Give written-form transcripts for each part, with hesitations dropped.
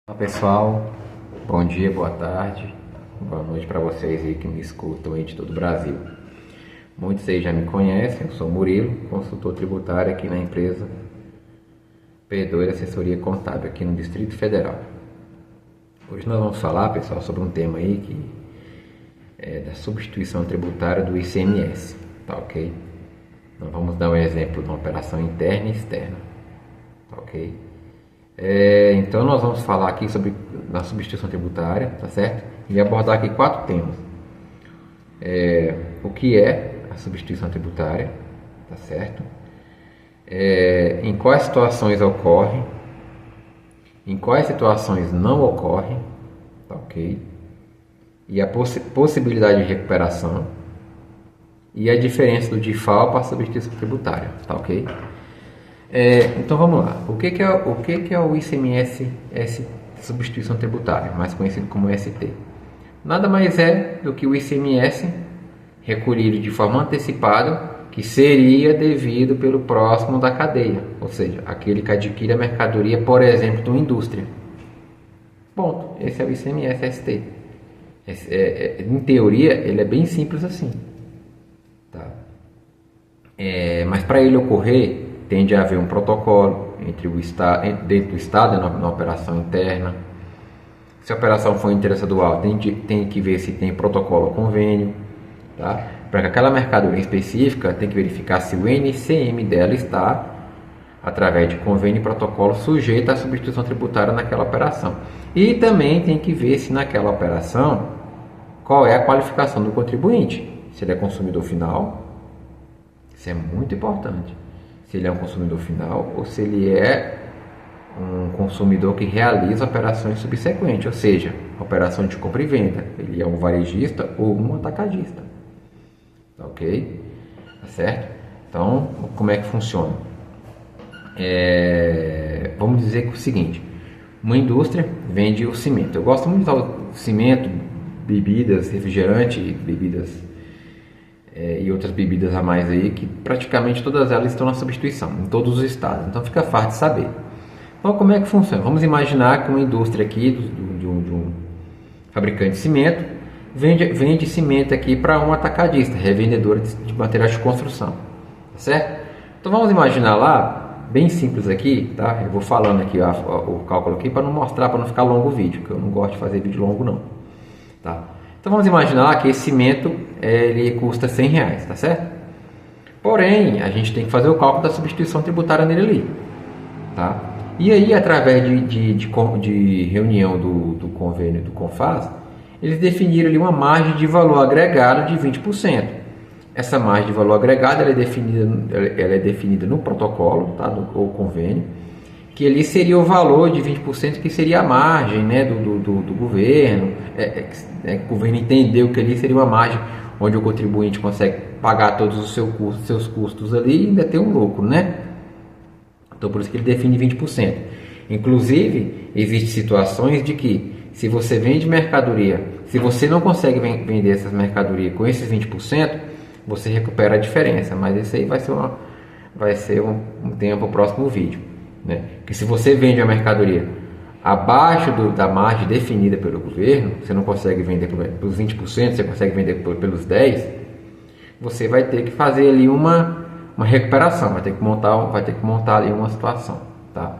Olá pessoal, bom dia, boa tarde, boa noite para vocês aí que me escutam aí de todo o Brasil. Muitos aí já me conhecem, eu sou Murilo, consultor tributário aqui na empresa P2 Assessoria Contábil aqui no Distrito Federal. Hoje nós vamos falar, pessoal, sobre um tema aí que é da substituição tributária do ICMS, tá ok? Nós vamos dar um exemplo de uma operação interna e externa, tá ok? Então nós vamos falar aqui sobre a substituição tributária, tá certo? E abordar aqui 4 temas. O que é a substituição tributária, tá certo? Em quais situações ocorre, em quais situações não ocorre, tá ok? E a possibilidade de recuperação e a diferença do DIFAL para a substituição tributária, tá ok? Então vamos lá. O que é o ICMS substituição tributária, mais conhecido como ST? Nada mais é do que o ICMS recolhido de forma antecipada, que seria devido pelo próximo da cadeia, ou seja, aquele que adquire a mercadoria, por exemplo, de uma indústria. Ponto. Esse é o ICMS ST. Em teoria, ele é bem simples assim. Tá? Mas para ele ocorrer, tende a haver um protocolo dentro do Estado, na operação interna. Se a operação for interestadual, tem que ver se tem protocolo ou convênio. Tá? Para aquela mercadoria específica, tem que verificar se o NCM dela está, através de convênio e protocolo, sujeito à substituição tributária naquela operação. E também tem que ver se naquela operação, qual é a qualificação do contribuinte. Se ele é consumidor final, isso é muito importante. Se ele é um consumidor final ou se ele é um consumidor que realiza operações subsequentes, ou seja, operação de compra e venda. Ele é um varejista ou um atacadista. Tá ok? Tá certo? Então, como é que funciona? Vamos dizer que é o seguinte: uma indústria vende o cimento. Eu gosto muito de usar o cimento, bebidas, refrigerante, bebidas e outras bebidas a mais aí, que praticamente todas elas estão na substituição, em todos os estados. Então fica fácil de saber. Então como é que funciona? Vamos imaginar que uma indústria aqui, de um fabricante de cimento, vende cimento aqui para um atacadista, revendedor de materiais de construção. Tá certo? Então vamos imaginar lá, bem simples aqui, tá? Eu vou falando aqui o cálculo aqui para não mostrar, para não ficar longo o vídeo, que eu não gosto de fazer vídeo longo não. Tá? Então vamos imaginar que esse cimento ele custa R$100, tá certo? Porém, a gente tem que fazer o cálculo da substituição tributária nele ali, tá? E aí, através de reunião do convênio do CONFAS, eles definiram ali uma margem de valor agregado de 20%. Essa margem de valor agregado ela é definida no protocolo, tá? Ou convênio, que ali seria o valor de 20%, que seria a margem, né, do governo. O governo entendeu que ali seria uma margem onde o contribuinte consegue pagar todos os seus custos ali e ainda ter um lucro, né? Então por isso que ele define 20%. Inclusive, existem situações de que se você vende mercadoria, se você não consegue vender essas mercadorias com esses 20%, você recupera a diferença. Mas isso aí vai ser um tema para o próximo vídeo. Né? Que se você vende a mercadoria abaixo da margem definida pelo governo, você não consegue vender pelos 20%, você consegue vender pelos 10%, você vai ter que fazer ali uma recuperação, vai ter que montar ali uma situação. Tá?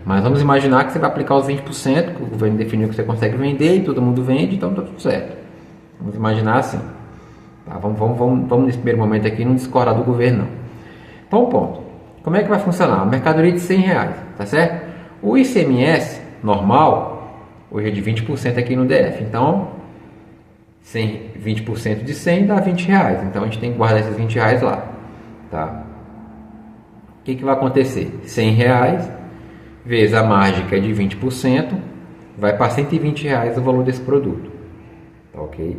Mas vamos imaginar que você vai aplicar os 20%, que o governo definiu que você consegue vender e todo mundo vende, então está tudo certo. Vamos imaginar assim. Tá? Vamos nesse primeiro momento aqui não discordar do governo não. Então, ponto. Como é que vai funcionar? A mercadoria de R$100, tá certo? O ICMS normal, hoje é de 20% aqui no DF. Então, 20% de 100 dá R$20. Então, a gente tem que guardar esses R$20 lá. Tá? O que vai acontecer? R$100 vezes a margem, que é de 20%, vai para R$120 o valor desse produto. Tá ok?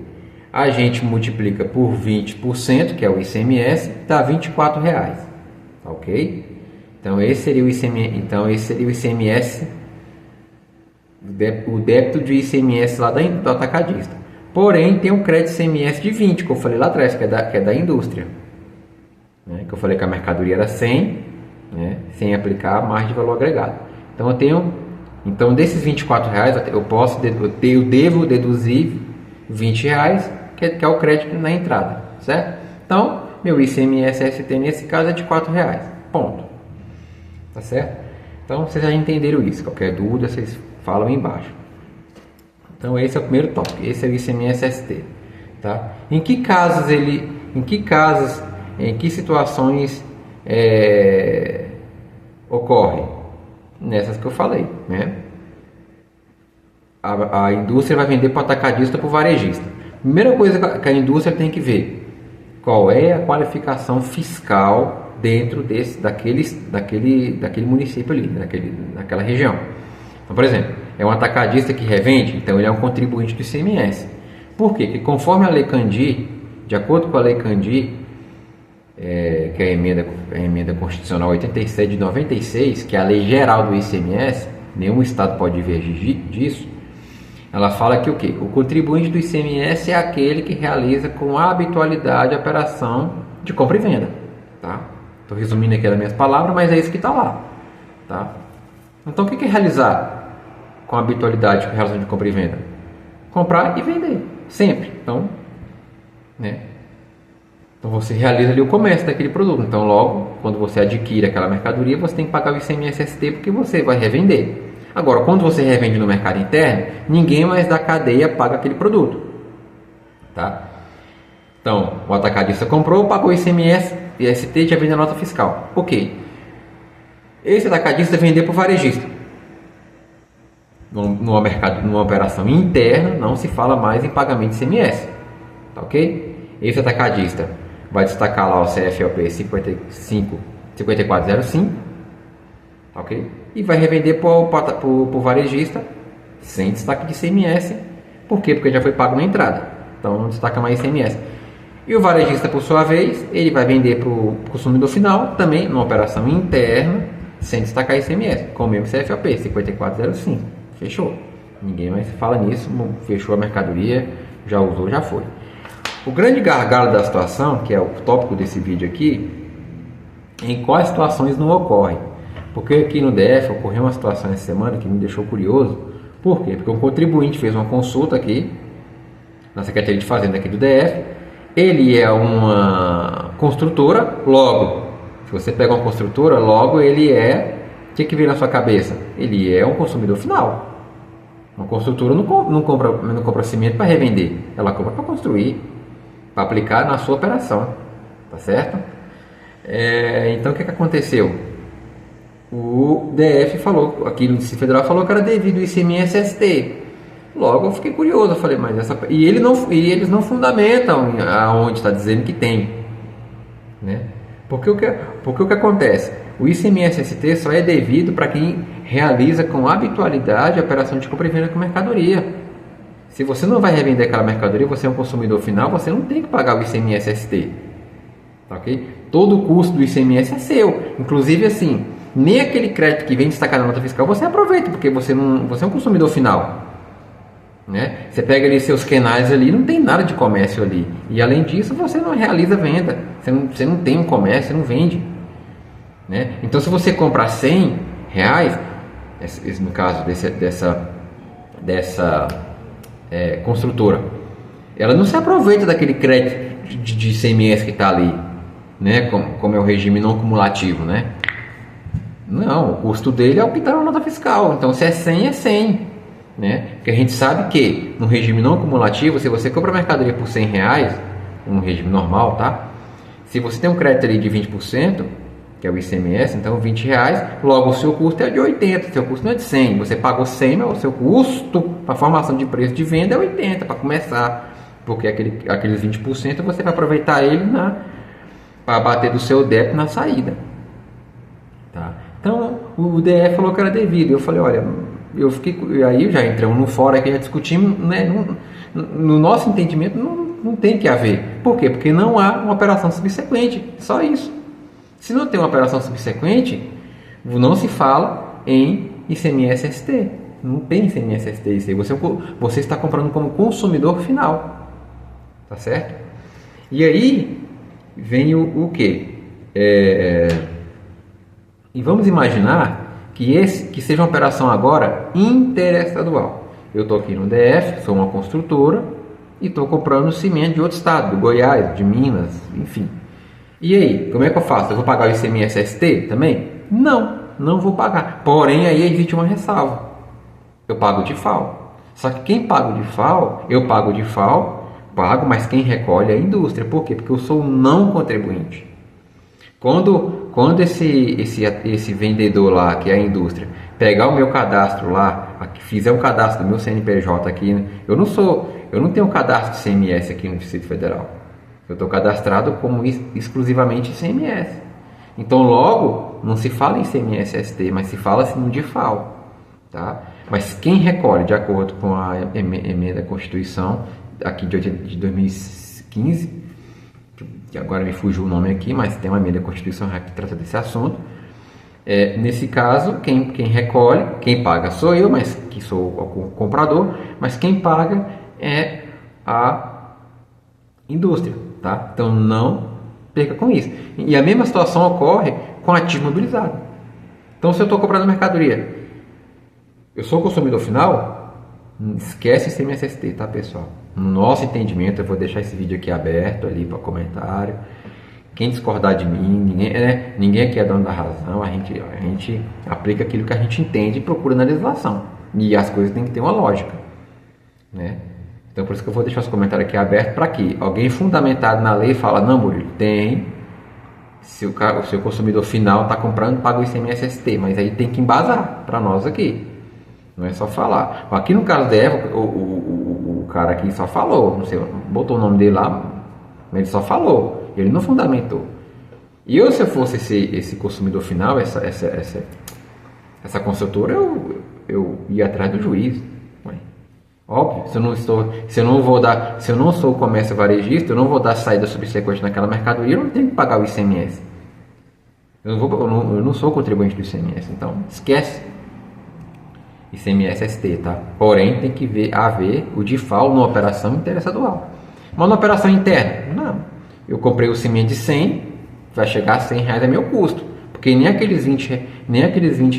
A gente multiplica por 20%, que é o ICMS, dá R$24. Ok? Então esse seria o ICMS, o débito de ICMS lá do atacadista. Porém, tem um crédito ICMS de 20, que eu falei lá atrás, que é da indústria. Né? Que eu falei que a mercadoria era 100, né? Sem aplicar a margem de valor agregado. Então desses R$ 24 eu devo deduzir R$ 20, que é o crédito na entrada, certo? Então, meu ICMS-ST nesse caso é de R$ 4, ponto. Tá certo? Então, vocês já entenderam isso. Qualquer dúvida, vocês falam aí embaixo. Então, esse é o primeiro tópico. Esse é o ICMS-ST. Tá? Em que situações ocorre? Nessas que eu falei, né? A indústria vai vender para o atacadista ou para o varejista. Primeira coisa que a indústria tem que ver: qual é a qualificação fiscal dentro daquele município ali, naquela região. Então, por exemplo, é um atacadista que revende, então ele é um contribuinte do ICMS. Por quê? Porque conforme a Lei Candir, de acordo com a Lei Candir, que é a emenda constitucional 87 de 96, que é a lei geral do ICMS, nenhum estado pode divergir disso. Ela fala que o quê? O contribuinte do ICMS é aquele que realiza com habitualidade a operação de compra e venda. Tá? Estou resumindo aqui as minhas palavras, mas é isso que está lá. Tá? Então, o que é realizar com habitualidade com relação de compra e venda? Comprar e vender, sempre. Então, né? Então você realiza ali o comércio daquele produto. Então, logo, quando você adquire aquela mercadoria, você tem que pagar o ICMS-ST porque você vai revender. Agora, quando você revende no mercado interno, ninguém mais da cadeia paga aquele produto. Tá? Então, o atacadista comprou, pagou o ICMS e ST, já vende a nota fiscal. Ok. Esse atacadista vender para o varejista. Numa operação interna, não se fala mais em pagamento de ICMS. Tá ok? Esse atacadista vai destacar lá o CFLP 5405. Tá ok? E vai revender para o varejista sem destaque de ICMS. Por quê? Porque já foi pago na entrada. Então não destaca mais ICMS. E o varejista, por sua vez, ele vai vender para o consumidor final, também numa operação interna, sem destacar ICMS, com o mesmo CFLP 5405. Fechou. Ninguém mais fala nisso. Fechou a mercadoria, já usou, já foi. O grande gargalo da situação, que é o tópico desse vídeo aqui, em quais situações não ocorre. Porque aqui no DF ocorreu uma situação essa semana que me deixou curioso. Por quê? Porque um contribuinte fez uma consulta aqui na Secretaria de Fazenda aqui do DF. Ele é uma construtora, logo, se você pega uma construtora, logo ele é, o que vem na sua cabeça? Ele é um consumidor final. Uma construtora não compra cimento para revender, ela compra para construir, para aplicar na sua operação, tá certo? Então o que aconteceu? O DF falou, aqui no Distrito Federal falou que era devido ao ICMS-ST. Logo eu fiquei curioso, eu falei, mas e eles não fundamentam aonde está dizendo que tem, né? Porque o que acontece? O ICMS-ST só é devido para quem realiza com habitualidade a operação de compra e venda com mercadoria. Se você não vai revender aquela mercadoria, você é um consumidor final, você não tem que pagar o ICMS-ST. Tá ok? Todo o custo do ICMS é seu. Inclusive, assim, nem aquele crédito que vem destacado na nota fiscal você aproveita, porque você é um consumidor final. Né? Você pega ali seus canais ali, não tem nada de comércio ali. E além disso, você não realiza venda. Você não tem um comércio, você não vende. Né? Então, se você comprar R$100, no caso dessa construtora, ela não se aproveita daquele crédito de ICMS que está ali, né? Como é o regime não cumulativo, né? Não, o custo dele é o que está na nota fiscal. Então, se é 100, é 100. Né? Porque a gente sabe que no regime não cumulativo, se você compra mercadoria por R$100, um regime normal, tá? Se você tem um crédito ali de 20%, que é o ICMS, então R$20, logo o seu custo é de 80, seu custo não é de 100. Você pagou 100, mas o seu custo para formação de preço de venda é 80 para começar, porque aqueles 20% você vai aproveitar ele para bater do seu débito na saída. Tá? Então o DF falou que era devido. Eu falei, olha, aí já entramos no fórum aqui, já discutimos, né? No nosso entendimento não tem que haver. Por quê? Porque não há uma operação subsequente, só isso. Se não tem uma operação subsequente, não se fala em ICMS-ST. Não tem ICMS-ST. Você está comprando como consumidor final. Tá certo? E aí vem o quê? E vamos imaginar que seja uma operação agora interestadual. Eu estou aqui no DF, sou uma construtora e estou comprando cimento de outro estado, do Goiás, de Minas, enfim. E aí, como é que eu faço? Eu vou pagar o ICMS-ST também? Não vou pagar. Porém, aí existe uma ressalva. Eu pago de FAO. Só que quem paga de FAO, eu pago de FAO, mas quem recolhe é a indústria. Por quê? Porque eu sou um não contribuinte. Quando esse vendedor lá, que é a indústria, pegar o meu cadastro lá, fizer um cadastro do meu CNPJ aqui, eu não tenho cadastro de CMS aqui no Distrito Federal. Eu estou cadastrado como exclusivamente ICMS. Então, logo, não se fala em ICMS-ST, mas se fala assim de FAO. Tá? Mas quem recolhe, de acordo com a emenda à Constituição, aqui de 2015, que agora me fugiu o nome aqui, mas tem uma emenda à Constituição que trata desse assunto. Nesse caso, quem recolhe, quem paga sou eu, mas que sou o comprador, mas quem paga é a indústria. Tá? Então não perca com isso. E a mesma situação ocorre com ativo imobilizado. Então, se eu estou comprando mercadoria, eu sou consumidor final, esquece ICMS-ST, tá, pessoal? No nosso entendimento, eu vou deixar esse vídeo aqui aberto ali para comentário. Quem discordar de mim, ninguém aqui é dono da razão, a gente aplica aquilo que a gente entende e procura na legislação. E as coisas têm que ter uma lógica, né? Então, por isso que eu vou deixar os comentários aqui abertos para que alguém fundamentado na lei fala, não, Murilo, tem. Se o seu consumidor final está comprando, paga o ICMS-ST, mas aí tem que embasar para nós aqui. Não é só falar. Aqui no caso da Eva, o cara aqui só falou, não sei, botou o nome dele lá, mas ele só falou, ele não fundamentou. E eu, se eu fosse esse consumidor final, essa consultora, eu ia atrás do juiz. Óbvio, se eu não sou comércio varejista, eu não vou dar saída subsequente naquela mercadoria, eu não tenho que pagar o ICMS. Eu não sou contribuinte do ICMS, então esquece ICMS-ST, tá? Porém, tem que haver o DIFAL numa operação interestadual. Mas na operação interna, não. Eu comprei o cimento de 100, vai chegar a 100 reais é meu custo, porque nem aqueles 20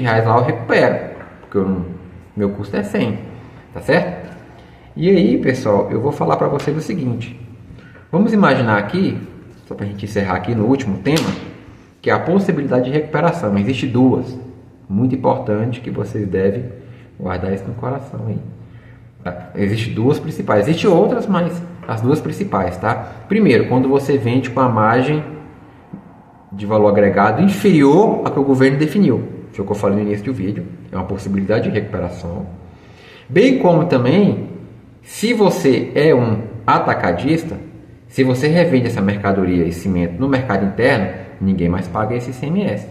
reais lá eu recupero, porque meu custo é 100, tá certo? E aí, pessoal, eu vou falar para vocês o seguinte. Vamos imaginar aqui, só para a gente encerrar aqui no último tema, que é a possibilidade de recuperação. Existem duas, muito importante, que vocês devem guardar isso no coração aí. Tá? Existem duas principais. Existem outras, mas as duas principais, tá? Primeiro, quando você vende com a margem de valor agregado inferior a que o governo definiu. Foi o que eu falei no início do vídeo. É uma possibilidade de recuperação. Bem como também, se você é um atacadista, se você revende essa mercadoria e cimento no mercado interno, ninguém mais paga esse ICMS.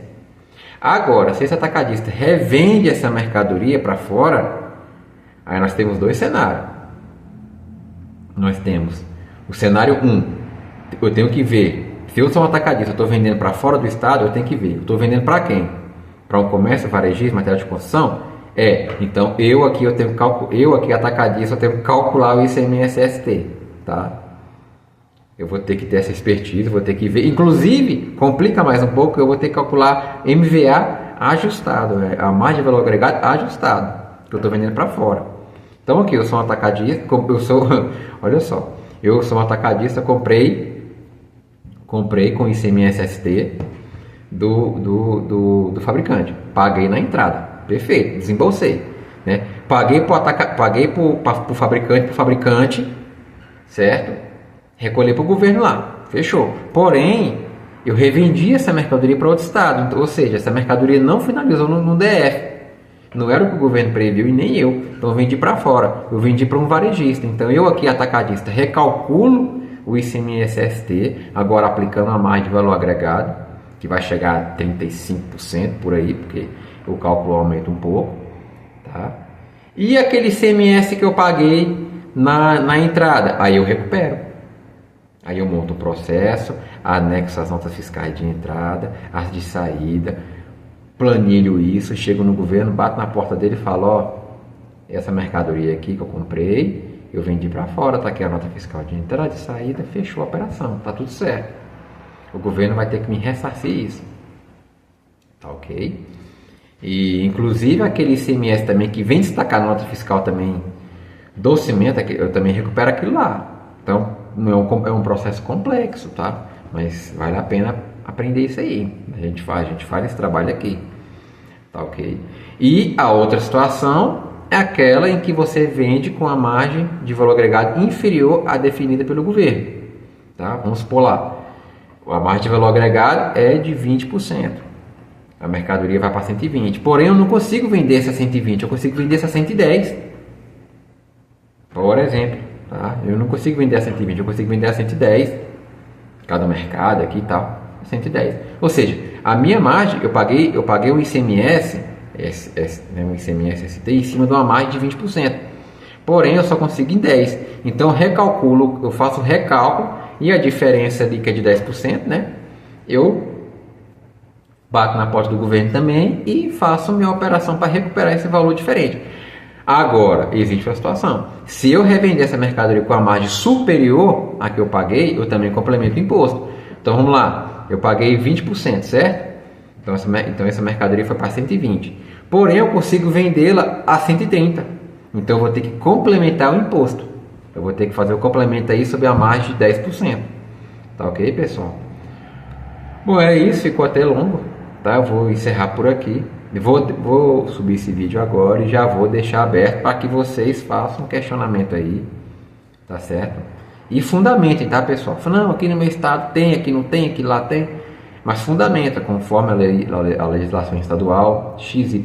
Agora, se esse atacadista revende essa mercadoria para fora, aí nós temos dois cenários. Nós temos o cenário 1, eu tenho que ver, se eu sou um atacadista, eu estou vendendo para fora do estado, eu tenho que ver, eu estou vendendo para quem? Para um comércio, varejista, material de construção? Então eu aqui atacadista, eu tenho que calcular o ICMS-ST, tá? Eu vou ter que ter essa expertise, vou ter que ver, inclusive, complica mais um pouco, eu vou ter que calcular MVA ajustado, a margem de valor agregado ajustado, que eu estou vendendo para fora. Então aqui eu sou um atacadista, olha só, eu sou um atacadista, comprei com ICMS-ST do fabricante, paguei na entrada. Perfeito, desembolsei, né? Paguei para o fabricante, certo? Recolhi para o governo lá, fechou. Porém, eu revendi essa mercadoria para outro estado, então, ou seja, essa mercadoria não finalizou no DF. Não era o que o governo previu e nem eu. Então eu vendi para fora, eu vendi para um varejista. Então eu aqui, atacadista, recalculo o ICMS-ST, agora aplicando a margem de valor agregado, que vai chegar a 35% por aí, porque o cálculo aumenta um pouco, tá? E aquele ICMS que eu paguei na entrada, aí eu recupero. Aí eu monto o processo, anexo as notas fiscais de entrada, as de saída, planilho isso, chego no governo, bato na porta dele e falo, ó, essa mercadoria aqui que eu comprei, eu vendi para fora, tá aqui a nota fiscal de entrada, de saída, fechou a operação, tá tudo certo. O governo vai ter que me ressarcir isso, tá ok? E inclusive aquele ICMS também que vem destacar na nota fiscal também do cimento, eu também recupero aquilo lá. Então não é um processo complexo, tá? Mas vale a pena aprender isso aí. A gente faz esse trabalho aqui, tá ok? E a outra situação é aquela em que você vende com a margem de valor agregado inferior à definida pelo governo, tá? Vamos supor lá, a margem de valor agregado é de 20%. A mercadoria vai para 120. Porém, eu não consigo vender essa 120, eu consigo vender essa 110. Por exemplo, tá? Eu não consigo vender a 120, eu consigo vender a 110. Cada mercado aqui e tal, 110. Ou seja, a minha margem, eu paguei um ICMS, um ICMS ST em cima de uma margem de 20%. Porém, eu só consigo em 10. Então, eu faço o recálculo e a diferença ali que é de 10%, né? Eu bato na porta do governo também e faço minha operação para recuperar esse valor diferente. Agora, existe uma situação. Se eu revender essa mercadoria com a margem superior à que eu paguei, eu também complemento o imposto. Então, vamos lá. Eu paguei 20%, certo? Então essa mercadoria foi para 120. Porém, eu consigo vendê-la a 130. Então, eu vou ter que complementar o imposto. Eu vou ter que fazer o complemento aí sobre a margem de 10%. Tá ok, pessoal? Bom, é isso. Ficou até longo. Tá? Eu vou encerrar por aqui. Vou subir esse vídeo agora e já vou deixar aberto para que vocês façam um questionamento aí, tá certo? E fundamentem, tá, pessoal? Não, aqui no meu estado tem, aqui não tem, aqui lá tem. Mas fundamenta, conforme a legislação estadual, XYZ,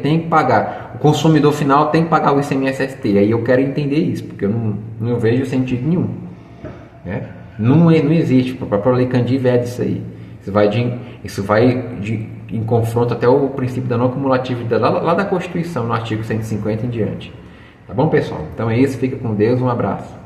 tem que pagar. O consumidor final tem que pagar o ICMS-ST. Aí eu quero entender isso, porque eu não vejo sentido nenhum. Né? Não existe, a própria Lei Candir vede isso aí. Isso vai em confronto até o princípio da não cumulatividade lá da Constituição, no artigo 150 em diante. Tá bom, pessoal? Então é isso, fica com Deus, um abraço.